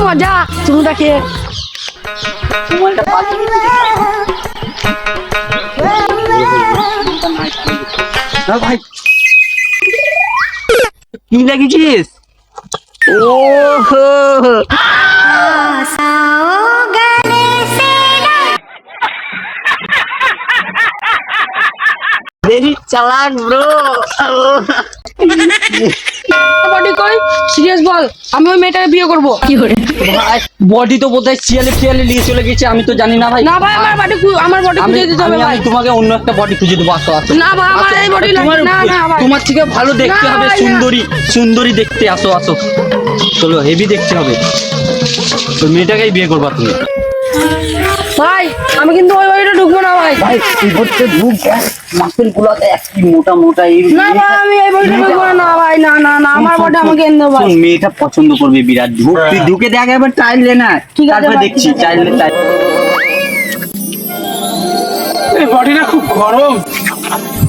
মজা চুনুটা খেয়ে। ভাই কি লাগিয়েছিস? ও ভেরি চালাক ব্রো। বডি কই সিরিয়াস বল, আমি ওই মেয়েটাকে বিয়ে করব। কি করে ভাই বডি তো বোধহয় শিয়ালে ফিয়ালে নিয়ে চলে গেছে, আমি তো জানি না ভাই। না ভাই আমার বডি খুঁজে দিতে হবে ভাই। আমি তোমাকে অন্য একটা বডি খুঁজে দেবো। আসো আসো। না ভাই আমার এই বডি লাগবে না। না ভাই তোমার থেকে ভালো দেখতে না হবে, ভাই, না। সুন্দরী সুন্দরী দেখতে। আসো আসো চলো, হেভি দেখতে হবে। তো মেয়েটাকেই বিয়ে করবা তুমি? ভাই আমি কিন্তু ওই বডিটা ঢুকবো না ভাই। ভাই কি করতে ঢুক, মাসেল গুলাতে কি মোটা মোটা এই না ভাই আমি এই বডিটা ঢুকবো না ভাই। না না না আমার বডি আমাকে এনে দাও ভাই। শোন, মেয়েটা পছন্দ করবে বিরাট। ঢুক, তুই ঢুকে দেখ একবার, টাইল লে না, ঠিক আছে তারপর ভাই, দেখছি ঠিক আছে। Tile tile. এই বডিটা খুব গরম,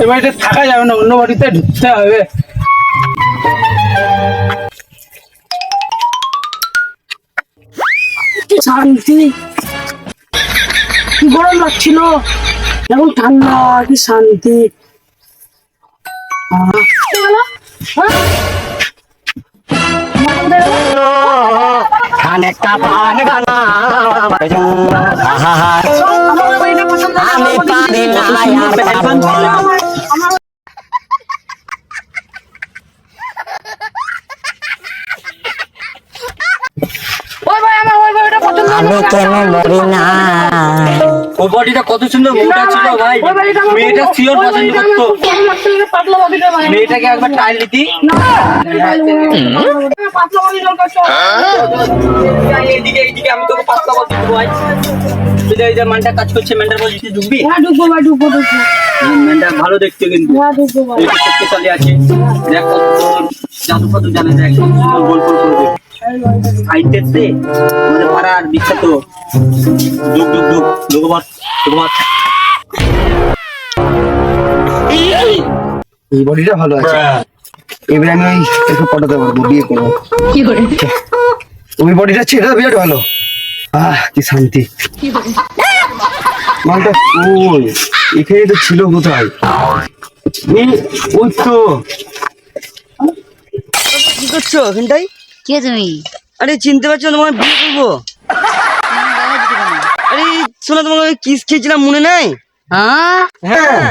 এই বাড়িতে থাকা যাবে না, অন্য বাড়িতে ঢুকতে হবে। কি শান্তি, কি গরম লাগছিল, এখন ঠান্ডা, কি শান্তি। খানেকা পান গানা আমি পারি না ওই ভাই আমার ওই বডিটা পছন্দ আমি কেন মরি না? ও বডিটা কত সুন্দর মোটা ছিল ভাই, মেয়েটা শিওর পছন্দ করতো। পাতলা বডিটা ভাই। মেয়েটাকে একবার টাইল দিতি। পাতলা বডি দরকার তো। এইদিকে এইদিকে আমি তোকে পাতলা বলছি ভাই। তুই এই যে মানটা কাজ করছে, মেন্টার বলছিস ঢুকবি? হ্যাঁ ঢুকবো ভাই, ঢুকবো। মেন্টার ভালো দেখতে কিন্তু। হ্যাঁ ঢুকবো ভাই। এই শক্তিশালী আছে, দেখ কত জাদু কত জানে, দেখ কত সুন্দর গোল গোল করবে। সাইডেতে আমাদের পাড়ার বিখ্যাত। ঢুক ঢুক ঢুক ঢুকবার ঢুকবার। এই বডিটা ভালো আছে, এবারে আমি ওই একটু পটাতে পারবো, বিয়ে করবো। কি করে ওই বডিটা ছিল বিরাট ভালো। কি শান্তি। মালটা ওই এখানে তো ছিল কোথায়? ওই তো। কি করছো এখানটাই? কে তুমি? আরে চিনতে পারছো না, তোমার বিয়ে করবো। আরে শোনো, তোমাকে কিস খেয়েছিলাম মনে নাই? হ্যাঁ হ্যাঁ